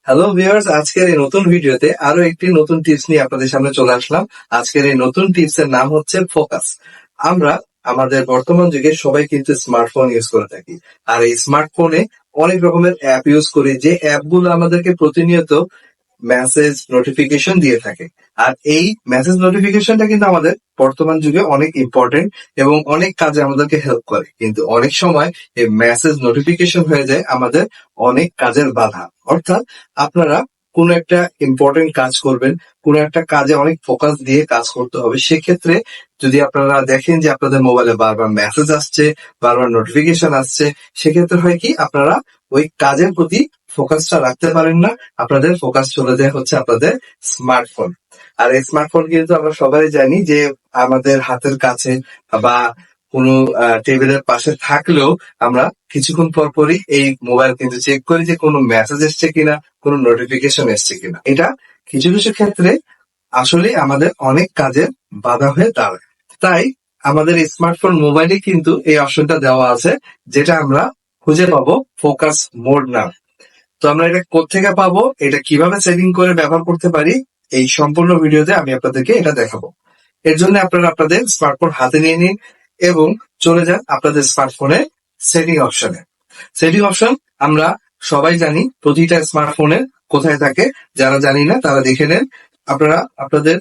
Hello viewers, আজকের এই নতুন ভিডিওতে আরো একটি নতুন টিপস নিয়ে আপনাদের সামনে চলে আসলাম। আজকের এই নতুন টিপস এর নাম হচ্ছে ফোকাস। আমরা আমাদের বর্তমান যুগে সবাই কিন্তু স্মার্টফোন ইউজ করে থাকি। আর এই স্মার্টফোনে অনেক রকমের অ্যাপ ইউজ করি, যে অ্যাপগুলো আমাদেরকে প্রতিনিয়ত মেসেজ নোটিফিকেশন দিয়ে থাকে। আর এই মেসেজ নোটিফিকেশনটা কিন্তু আমাদের বর্তমান যুগে অনেক ইম্পর্টেন্ট এবং অনেক কাজে আমাদেরকে হেল্প করে, কিন্তু অনেক সময় এই মেসেজ নোটিফিকেশন হয়ে যায় আমাদের অনেক কাজের বাধা। অর্থাৎ আপনারা কোনো একটা ইম্পর্টেন্ট কাজ করবেন, কোনো একটা কাজে অনেক ফোকাস দিয়ে কাজ করতে হবে, সেক্ষেত্রে যদি আপনারা দেখেন যে আপনাদের মোবাইলে বারবার মেসেজ আসছে, বারবার নোটিফিকেশন আসছে, সেক্ষেত্রে হয় কি আপনারা ওই কাজের প্রতি ফোকাসটা রাখতে পারেন না। আপনাদের ফোকাস চলে যায় হচ্ছে আপনাদের স্মার্টফোন। আর এই স্মার্টফোন কিন্তু আমরা সবাই জানি যে আমাদের হাতের কাছে বা কোনো টেবিলের পাশে থাকলেও আমরা কিছুক্ষণ পর পরই এই মোবাইল কিন্তু চেক করি যে কোনো মেসেজ এসছে কিনা, কোনো নোটিফিকেশন এসছে কিনা। এটা কিছু কিছু ক্ষেত্রে আসলে আমাদের অনেক কাজের বাধা হয়ে দাঁড়ায়। তাই আমাদের স্মার্টফোন মোবাইলে কিন্তু এই অপশনটা দেওয়া আছে, যেটা আমরা খুঁজে পাবো ফোকাস মোড নাম। তো আমরা এটা কোত্থেকে পাবো, এটা কিভাবে সেটিং করে ব্যবহার করতে পারি, এই সম্পূর্ণ ভিডিওতে আমি আপনাদেরকে এটা দেখাবো। এর জন্য আপনারা আপনাদের স্মার্টফোন হাতে নিয়ে নিন এবং চলে যান আপনাদের স্মার্টফোনের সেটিং অপশনে। সেটিং অপশন আমরা সবাই জানি প্রতিটা স্মার্টফোনে কোথায় থাকে, যারা জানি না তারা দেখে নেন। আপনারা আপনাদের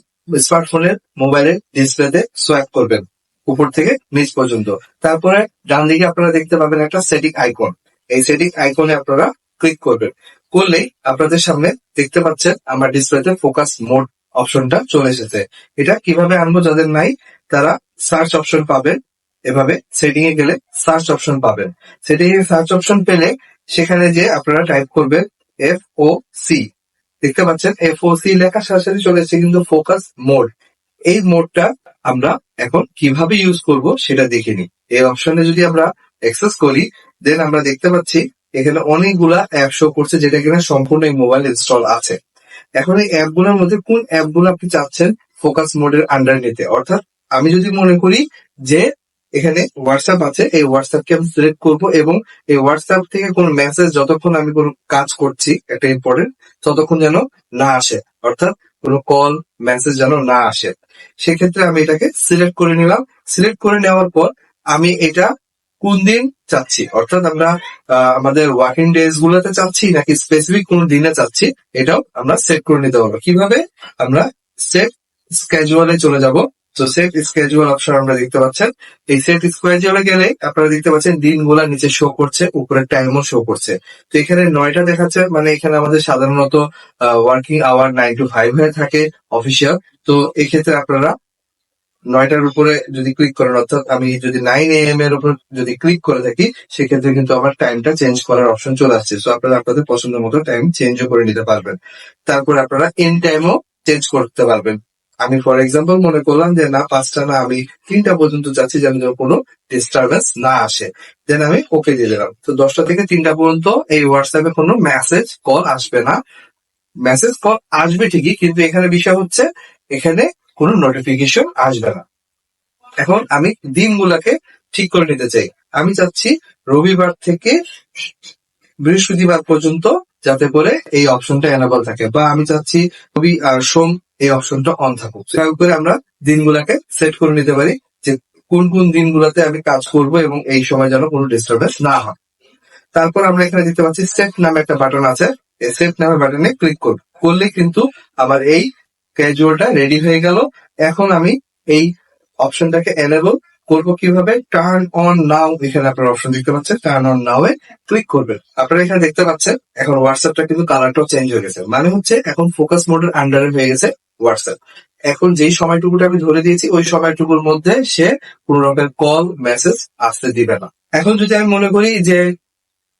স্মার্টফোনের মোবাইলের ডিসপ্লেতে সোয়াইপ করবেন উপর থেকে নিচ পর্যন্ত। তারপরে ডান দিকে আপনারা দেখতে পাবেন একটা সেটিং আইকন। এই সেটিং আইকনে আপনারা ক্লিক করবেন। করলেই আপনাদের সামনে দেখতে পাচ্ছেন আমার ডিসপ্লেতে ফোকাস মোড অপশনটা চলে এসেছে। এটা কিভাবে আনবো, যাদের নাই তারা সার্চ অপশন পাবেন। এভাবে সেটিং এ গেলে সার্চ অপশন পাবেন। সেটিং এ সার্চ অপশন পেলে সেখানে যে আপনারা টাইপ করবেন FOC। দেখতে পাচ্ছেন FOC লেখা সরাসরি চলে এসেছে কিন্তু ফোকাস মোড। এই মোডটা আমরা এখন কিভাবে ইউজ করব সেটা দেখে নিই। এই অপশনে যদি আমরা অ্যাক্সেস করি, দেন আমরা দেখতে পাচ্ছি এখানে অনেকগুলা অ্যাপ শো করছে, যেটা কিনা সম্পূর্ণ এই মোবাইল ইনস্টল আছে। এখন এই অ্যাপগুলোর মধ্যে কোন অ্যাপগুলো আপনি চাচ্ছেন ফোকাস মোডের আন্ডার নিতে। অর্থাৎ আমি যদি মনে করি যে এখানে হোয়াটসঅ্যাপ আছে, এই হোয়াটসঅ্যাপকে আমি সিলেক্ট করব এবং এই হোয়াটসঅ্যাপ থেকে কোনো মেসেজ যতক্ষণ আমি কোনো কাজ করছি একটা ইম্পর্টেন্ট, ততক্ষণ যেন না আসে, অর্থাৎ কোনো কল মেসেজ যেন না আসে, সেক্ষেত্রে আমি এটাকে সিলেক্ট করে নিলাম। সিলেক্ট করে নেওয়ার পর আমি এটা কোন দিন চাচ্ছি, অর্থাৎ আমরা আমাদের ওয়ার্কিং ডেজ গুলোতে চাচ্ছি নাকি স্পেসিফিক কোন দিনে চাচ্ছি, এটাও আমরা সেট করে নিতে পারবো। কিভাবে, আমরা সেট স্কেজুয়ালে চলে যাব। তো সেট স্কেজুয়াল অপশন আমরা দেখতে পাচ্ছেন। এই সেট স্কেজুয়ালে গেলে আপনারা দেখতে পাচ্ছেন দিনগুলা নিচে শো করছে, উপরে টাইমও শো করছে। তো এখানে 9টা দেখাচ্ছে, মানে এখানে আমাদের সাধারণত ওয়ার্কিং আওয়ার 9 to 5 হয়ে থাকে অফিসিয়াল। তো এক্ষেত্রে আপনারা 9টার উপরে যদি ক্লিক করেন, অর্থাৎ আমি যদি 9 AM এর উপর যদি ক্লিক করে থাকি, সেক্ষেত্রে কিন্তু আমার টাইমটা চেঞ্জ করার অপশন চলে আসছে। সো আপনারা আপনাদের পছন্দ মতো টাইম চেঞ্জও করে নিতে পারবেন। তারপর আপনারা এন্ড টাইমও চেঞ্জ করতে পারবেন। আমি ফর এক্সাম্পল মনে করলাম যে না 5টা না, আমি 3টা পর্যন্ত যাচ্ছি, যেন কোনো ডিস্টারবেন্স না আসে। দেন আমি ওকে দিয়ে দিলাম। তো 10টা থেকে 3টা পর্যন্ত এই হোয়াটসঅ্যাপে কোনো মেসেজ কল আসবে না। মেসেজ কল আসবে ঠিকই, কিন্তু এখানে বিষয় হচ্ছে এখানে কোনো নোটিফিকেশন আসবে না। এখন আমি দিনগুলাকে ঠিক করে নিতে চাই। আমি চাচ্ছি রবিবার থেকে বৃহস্পতিবার পর্যন্ত যাতে করে এই অপশনটা এনাবল থাকে, বা আমি চাচ্ছি রবি আর সোম এই অপশনটা অন থাকুক। সেভাবে করে আমরা দিনগুলাকে সেট করে নিতে পারি যে কোন কোন দিনগুলাতে আমি কাজ করব এবং এই সময় যেন কোনো ডিস্টারবেন্স না হয়। তারপর আমরা এখানে দেখতে পাচ্ছি সেট নামে একটা বাটন আছে। এই সেট নামে বাটনে ক্লিক করব, করলে কিন্তু আমার এই ক্যাজুয়ালটা রেডি হয়ে গেল। এখন আমি এই অপশনটাকে এনেবল করবো কিভাবে, টার্ন অন নাও, এখানে আপনার অপশন দেখতে পাচ্ছেন, turn on now A click করবেন। আপনারা এখানে দেখতে পাচ্ছেন এখন হোয়াটসঅ্যাপটা কিন্তু কালারটাও চেঞ্জ হয়ে গেছে, মানে হচ্ছে এখন ফোকাস মোডের আন্ডারে হয়ে গেছে হোয়াটসঅ্যাপ। এখন যেই সময়টুকুটা আমি ধরে দিয়েছি, ওই সময়টুকুর মধ্যে সে কোন রকমের কল মেসেজ আসতে দিবে না। এখন যদি আমি মনে করি যে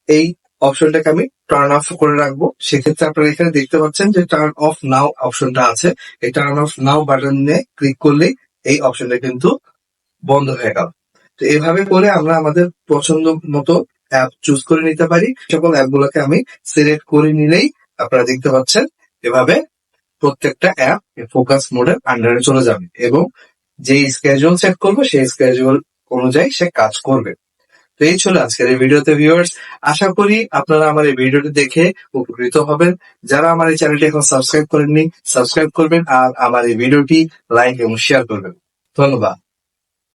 এই অপশনটাকে আমি টার্ন অফ করে রাখবো, সেক্ষেত্রে আপনারা এখানে দেখতে পাচ্ছেন যে টার্ন অফ নাও অপশনটা আছে। এই টার্ন অফ নাও বাটনে ক্লিক করলেই এই অপশনটা কিন্তু বন্ধ হয়ে গেল। তো এভাবে করে আমরা আমাদের পছন্দ মতো অ্যাপ চুজ করে নিতে পারি। সকল অ্যাপগুলোকে আমি সিলেক্ট করে নিলেই আপনারা দেখতে পাচ্ছেন এভাবে প্রত্যেকটা অ্যাপ ফোকাস মোডের আন্ডারে চলে যাবে এবং যেই স্কেজুয়াল সেট করবো সেই স্কেজুয়াল অনুযায়ী সে কাজ করবে। তো এই ছিল আজকের এই ভিডিওতে ভিউয়ার্স। আশা করি আপনারা আমার এই ভিডিওটি দেখে উপকৃত হবেন। যারা আমার এই চ্যানেলটি এখন সাবস্ক্রাইব করেননি, সাবস্ক্রাইব করবেন আর আমার এই ভিডিওটি লাইক এবং শেয়ার করবেন। ধন্যবাদ।